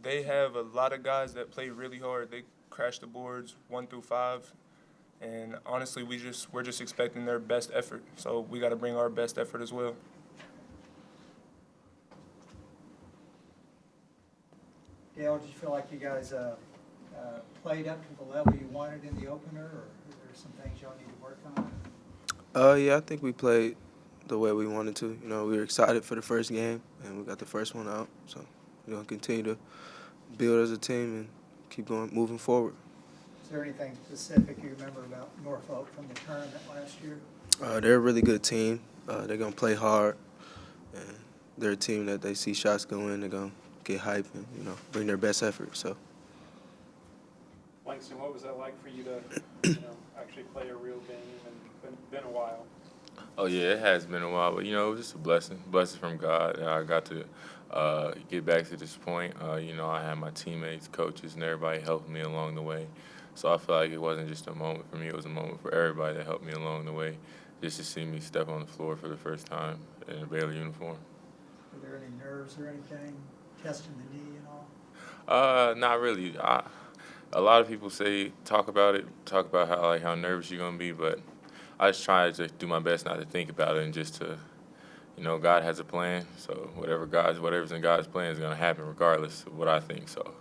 They have a lot of guys that play really hard. They crash the boards 1 through 5, and honestly, we're just expecting their best effort. So we got to bring our best effort as well. Dale, did you feel like you guys played up to the level you wanted in the opener, or are there some things y'all need to work on? Yeah, I think we played the way we wanted to. You know, we were excited for the first game, and we got the first one out. So we're gonna continue to build as a team and keep going, moving forward. Is there anything specific you remember about Norfolk from the tournament last year? They're a really good team. They're gonna play hard, and they're a team that they see shots go in, they're gonna get hype and bring their best effort. So. Langston, what was that like for you to actually play a real game and been a while? Oh yeah, it has been a while, but it was just a blessing from God. I got to get back to this point. I had my teammates, coaches, and everybody helping me along the way. So I feel like it wasn't just a moment for me; it was a moment for everybody that helped me along the way. Just to see me step on the floor for the first time in a Baylor uniform. Were there any nerves or anything, testing the knee and all? Not really. A lot of people talk about how nervous you're gonna be, but I just try to do my best not to think about it and just to, God has a plan. So whatever's in God's plan is gonna happen regardless of what I think. So.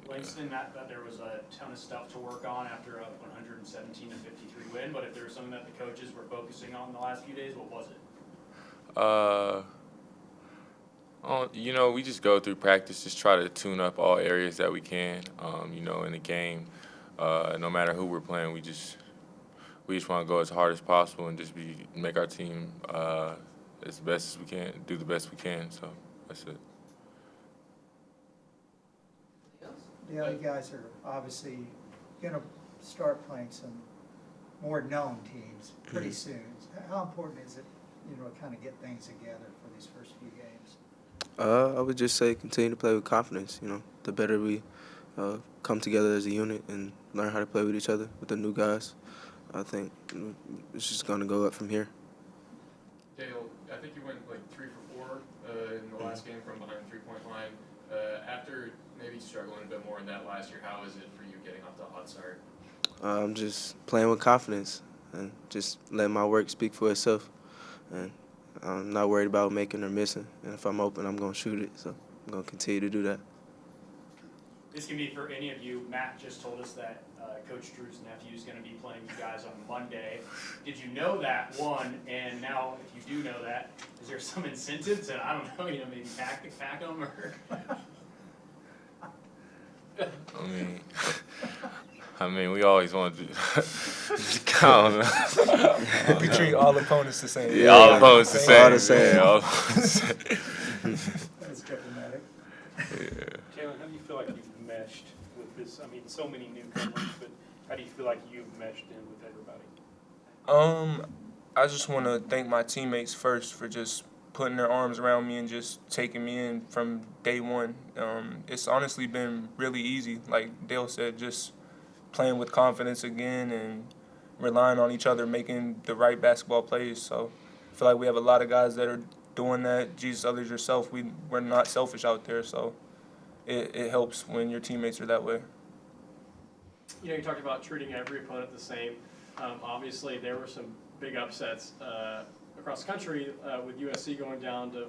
Langston, that there was a ton of stuff to work on after a 117-53 win, but if there was something that the coaches were focusing on the last few days, what was it? We just go through practice, just try to tune up all areas that we can. In the game, no matter who we're playing, we just want to go as hard as possible and just make our team as best as we can, do the best we can. So that's it. Yeah, you guys are obviously going to start playing some more known teams pretty soon. How important is it, to kind of get things together for these first few games? I would just say continue to play with confidence. The better we come together as a unit and learn how to play with each other, with the new guys, I think it's just going to go up from here. Dale, I think you went like 3 for 4 in the last game from behind the three-point line. After maybe struggling a bit more in that last year, how is it for you getting off the hot start? I'm just playing with confidence and just letting my work speak for itself. And I'm not worried about making or missing. And if I'm open, I'm going to shoot it. So I'm going to continue to do that. This can be for any of you. Matt just told us that Coach Drew's nephew is going to be playing you guys on Monday. Did you know that, one? And now, if you do know that, is there some incentive to, I don't know, maybe pack them or? I mean, we always want to count. We treat all opponents the same. Yeah, all opponents the same. All the same. Yeah, all opponents the same. That's diplomatic. Yeah. Jalen, how do you feel like you've meshed with this? I mean, so many newcomers, but how do you feel like you've meshed in with everybody? I just want to thank my teammates first for just putting their arms around me and just taking me in from day one. It's honestly been really easy. Like Dale said, just playing with confidence again and relying on each other, making the right basketball plays. So I feel like we have a lot of guys that are doing that. Jesus, others, yourself. We're not selfish out there, so it helps when your teammates are that way. You talked about treating every opponent the same. Obviously, there were some big upsets across the country with USC going down to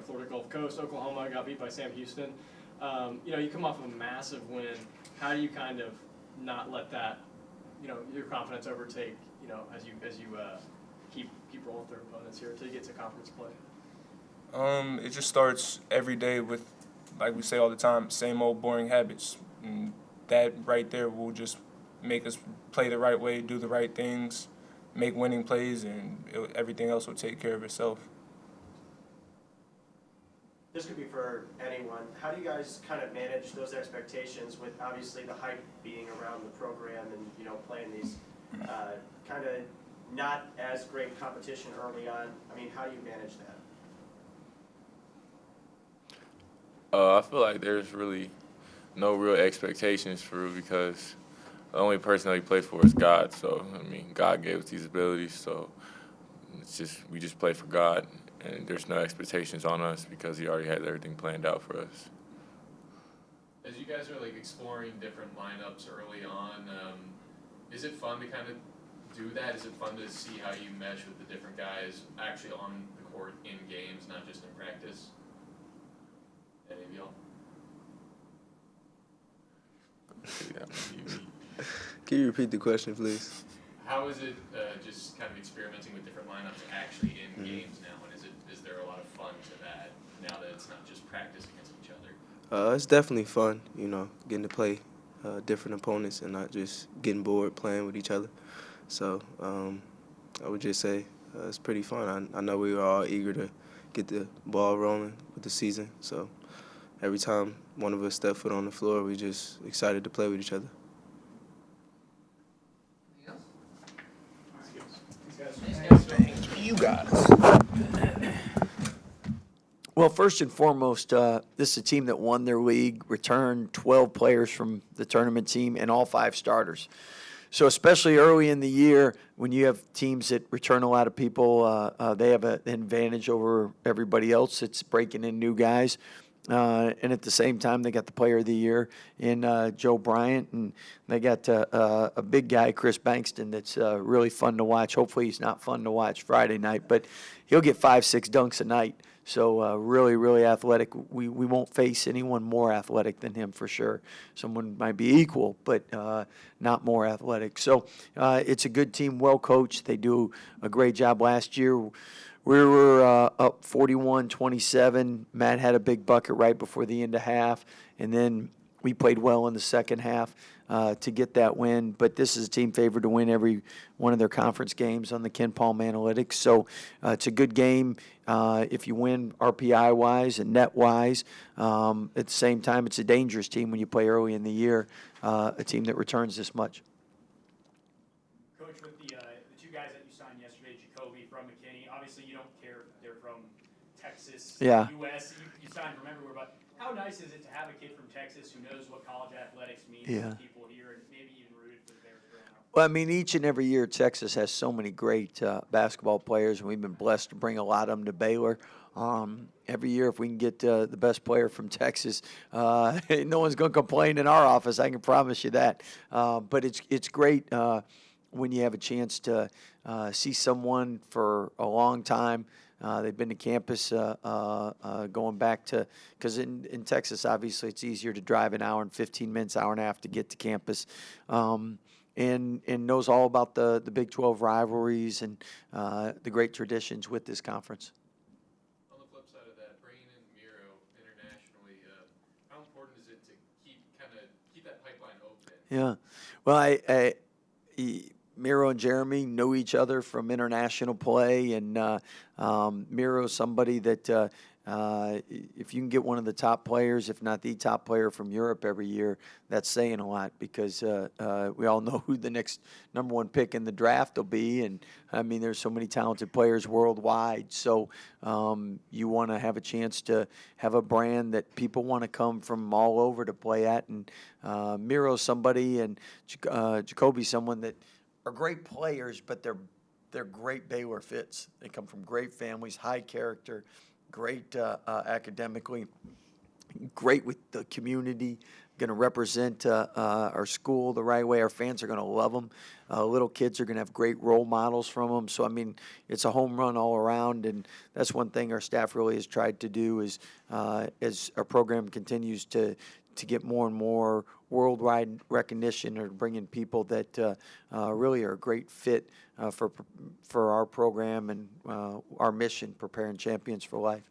Florida Gulf Coast. Oklahoma got beat by Sam Houston. You come off of a massive win. How do you kind of not let that, your confidence overtake, as you keep rolling through opponents here until you get to conference play? It just starts every day with, like we say all the time, same old boring habits. And that right there will just make us play the right way, do the right things, make winning plays, and everything else will take care of itself. This could be for anyone. How do you guys kind of manage those expectations with obviously the hype being around the program and playing these kind of not as great competition early on? I mean, how do you manage that? I feel like there's really no real expectations for Rue because the only person that we play for is God. So, God gave us these abilities, so we just play for God, and there's no expectations on us because He already had everything planned out for us. as you guys are like exploring different lineups early on, is it fun to kind of do that? Is it fun to see how you mesh with the different guys actually on the court in games, not just in practice? Any of y'all? Can you repeat the question, please? How is it just kind of experimenting with different lineups actually in games now? And is there a lot of fun to that now that it's not just practice against each other? It's definitely fun, getting to play different opponents and not just getting bored playing with each other. So I would just say it's pretty fun. I know we were all eager to get the ball rolling with the season. So every time one of us step foot on the floor, we just excited to play with each other. You guys. Well, first and foremost, this is a team that won their league, returned 12 players from the tournament team, and all 5 starters. So especially early in the year, when you have teams that return a lot of people, they have an advantage over everybody else. It's breaking in new guys. And at the same time, they got the player of the year in Joe Bryant, and they got a big guy, Chris Bankston, that's really fun to watch. Hopefully he's not fun to watch Friday night, but he'll get 5-6 dunks a night. So really, really athletic. We won't face anyone more athletic than him for sure. Someone might be equal, but not more athletic. So it's a good team, well coached. They do a great job. Last year we were up 41-27. Matt had a big bucket right before the end of half, and then we played well in the second half to get that win. But this is a team favored to win every one of their conference games on the Ken Palm Analytics. So it's a good game if you win RPI-wise and net-wise. At the same time, it's a dangerous team when you play early in the year, a team that returns this much. Coach, with the 2 guys that you signed yesterday, Jacoby from McKinney, obviously you don't care if they're from Texas, Yeah. U.S. You signed from everywhere, but how nice is it to have a kid from Texas who knows what college athletics means Yeah. to people here and maybe even rooted for the Bears growing up? Well, I mean, each and every year, Texas has so many great basketball players, and we've been blessed to bring a lot of them to Baylor. Every year, if we can get the best player from Texas, no one's going to complain in our office. I can promise you that. But it's great when you have a chance to see someone for a long time. They've been to campus going back to, because in Texas, obviously, it's easier to drive an hour and 15 minutes, hour and a half to get to campus. And knows all about the Big 12 rivalries and the great traditions with this conference. On the flip side of that, bringing in Miro internationally, how important is it to keep that pipeline open? Yeah. Well, Miro and Jeremy know each other from international play, and Miro's somebody that if you can get one of the top players, if not the top player from Europe every year, that's saying a lot because we all know who the next number 1 pick in the draft will be, and I mean there's so many talented players worldwide. So you want to have a chance to have a brand that people want to come from all over to play at, and Miro's somebody, and Jacoby's someone that are great players, but they're great Baylor fits. They come from great families, high character, great academically, great with the community, going to represent our school the right way. Our fans are going to love them. Little kids are going to have great role models from them. So, I mean, it's a home run all around, and that's one thing our staff really has tried to do is as our program continues to get more and more worldwide recognition, or bringing people that really are a great fit for our program and our mission, preparing champions for life.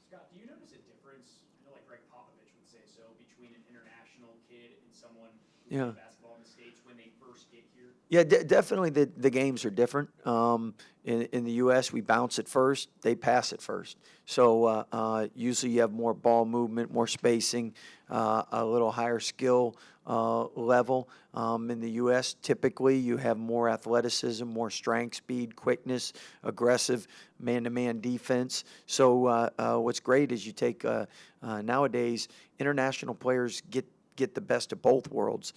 Scott, do you notice a difference? I know like Greg Popovich would say so, between an international kid and someone who Yeah. plays basketball in the States when they first get here? Yeah, definitely the games are different. In the U.S., we bounce it first, they pass it first. So usually you have more ball movement, more spacing, a little higher skill level. In the U.S., typically you have more athleticism, more strength, speed, quickness, aggressive man-to-man defense. So what's great is you take nowadays international players get get the best of both worlds.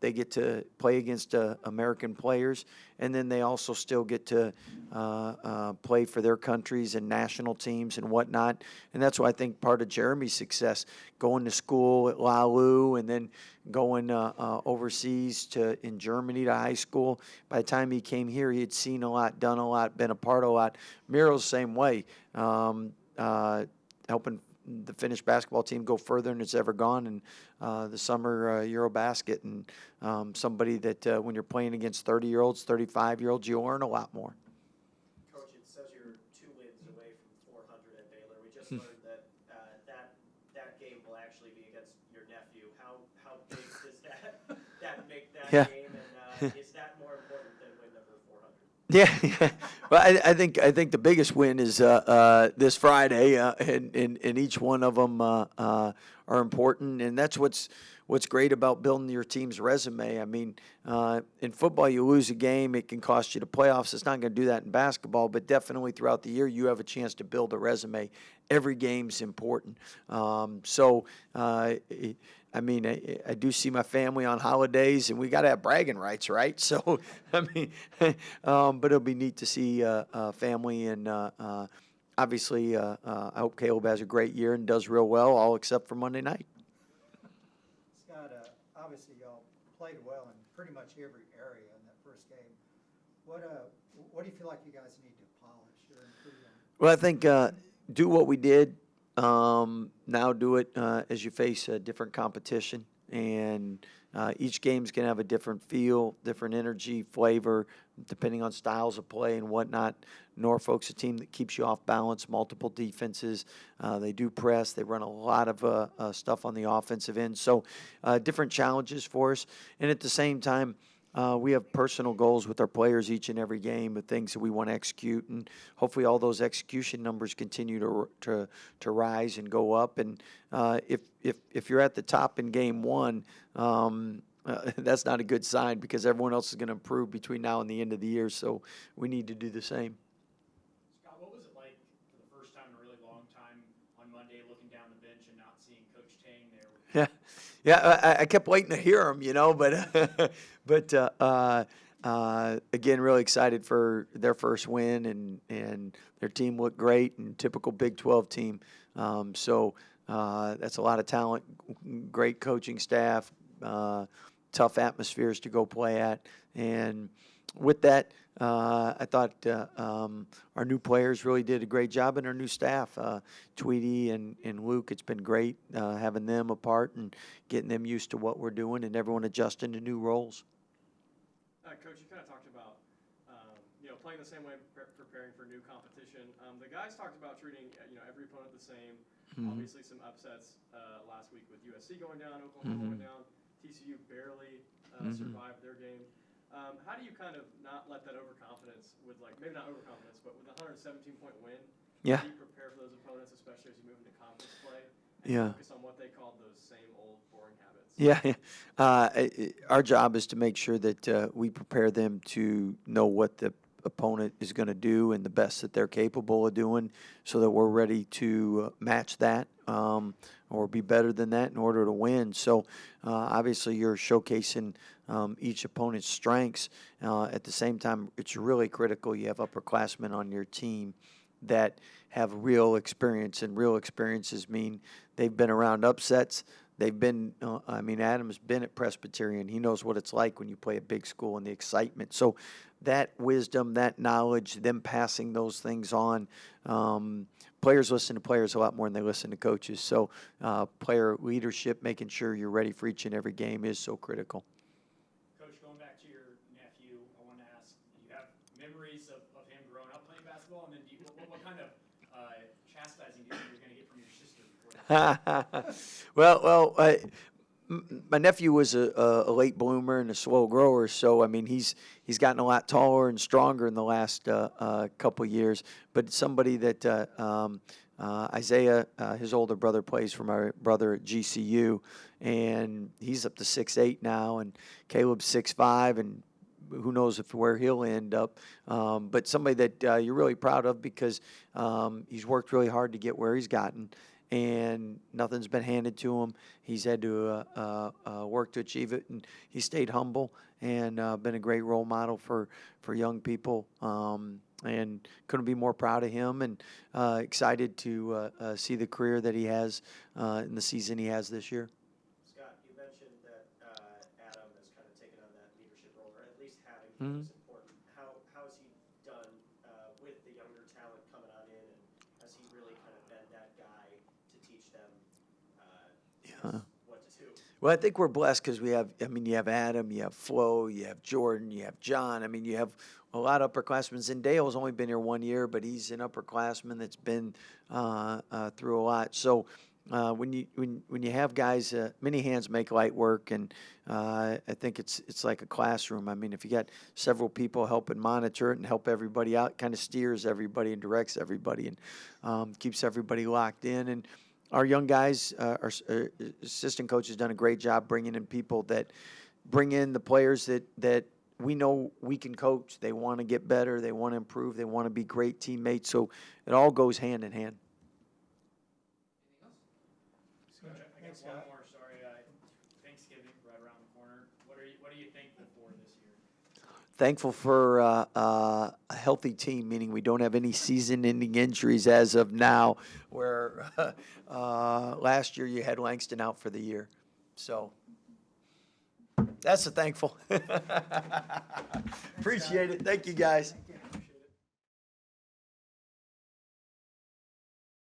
They get to play against American players, and then they also still get to play for their countries and national teams and whatnot. And that's why I think part of Jeremy's success, going to school at LaLu and then going overseas in Germany to high school. By the time he came here, he had seen a lot, done a lot, been a part of a lot. Miro's same way, helping the Finnish basketball team go further than it's ever gone in the summer Eurobasket, and somebody that when you're playing against 30-year-olds, 35-year-olds, you learn a lot more. Coach, it says you're 2 wins away from 400 at Baylor. We just learned that that game will actually be against your nephew. How big does that make that Yeah. game, and is that more important than win number 400? Yeah. Well, I think the biggest win is this Friday, and each one of them are important, and that's what's great about building your team's resume. I mean, in football, you lose a game, it can cost you the playoffs. It's not going to do that in basketball, but definitely throughout the year, you have a chance to build a resume. Every game's important. I mean, I do see my family on holidays, and we got to have bragging rights, right? So, I mean, but it'll be neat to see family, and obviously, I hope Caleb has a great year and does real well, all except for Monday night. Scott, obviously y'all played well in pretty much every area in that first game. What do you feel like you guys need to polish or improve on? Well, I think do what we did. Now do it as you face a different competition, and each game's going to have a different feel, different energy, flavor, depending on styles of play and whatnot. Norfolk's a team that keeps you off balance, multiple defenses. They do press. They run a lot of stuff on the offensive end. So different challenges for us. And at the same time, we have personal goals with our players each and every game of things that we want to execute, and hopefully all those execution numbers continue to rise and go up. And if you're at the top in game one, that's not a good sign, because everyone else is going to improve between now and the end of the year. So we need to do the same. Scott, what was it like for the first time in a really long time on Monday, looking down the bench and not seeing Coach Tang there? Yeah, I kept waiting to hear him, but again, really excited for their first win, and their team looked great, and typical Big 12 team. So that's a lot of talent, great coaching staff, tough atmospheres to go play at, and with that, I thought our new players really did a great job, and our new staff, Tweety and Luke, it's been great having them apart and getting them used to what we're doing, and everyone adjusting to new roles. Coach, you kind of talked about playing the same way, preparing for new competition. The guys talked about treating every opponent the same. Mm-hmm. Obviously, some upsets last week with USC going down, Oklahoma going down, TCU barely survived their game. How do you kind of not let that overconfidence with, maybe not overconfidence, but with a 117-point win, Yeah. how do you prepare for those opponents, especially as you move into conference play, and Yeah. focus on what they call those same old boring habits? Yeah, our job is to make sure that we prepare them to know what the opponent is going to do and the best that they're capable of doing, so that we're ready to match that or be better than that in order to win. So obviously you're showcasing each opponent's strengths. At the same time, it's really critical you have upperclassmen on your team that have real experience, and real experiences mean they've been around upsets. They've been, Adam's been at Presbyterian. He knows what it's like when you play a big school and the excitement. So that wisdom, that knowledge, them passing those things on. Players listen to players a lot more than they listen to coaches. So player leadership, making sure you're ready for each and every game, is so critical. Coach, going back to your nephew, I want to ask, do you have memories of him growing up playing basketball? And then what kind of chastising do you think you're going to get from your sister before that? My nephew was a late bloomer and a slow grower, so he's gotten a lot taller and stronger in the last couple years. But somebody that Isaiah, his older brother, plays for my brother at GCU, and he's up to 6'8" now, and Caleb's 6'5", and who knows where he'll end up. But somebody that you're really proud of, because he's worked really hard to get where he's gotten. and nothing's been handed to him. He's had to work to achieve it, and he stayed humble and been a great role model for young people. And couldn't be more proud of him, and excited to see the career that he has in the season he has this year. Scott, you mentioned that Adam has kind of taken on that leadership role, or at least having him is important. How has he done with the younger talent coming on in, and has he really kind of been that guy to teach them what to do? Well, I think we're blessed because you have Adam, you have Flo, you have Jordan, you have John. I mean, you have a lot of upperclassmen. Dale's only been here 1 year, but he's an upperclassman that's been through a lot. So when you have guys, many hands make light work, and I think it's like a classroom. I mean, if you got several people helping monitor it and help everybody out, it kind of steers everybody and directs everybody, and keeps everybody locked in. And our young guys, our assistant coach has done a great job bringing in people that bring in the players that we know we can coach. They want to get better. They want to improve. They want to be great teammates. So it all goes hand in hand. Coach, I got one more, sorry. Thanksgiving right around the corner. What are you thankful for this year? Thankful for a healthy team, meaning we don't have any season-ending injuries as of now, where last year you had Langston out for the year. So that's a thankful. Appreciate it. Thank you, guys.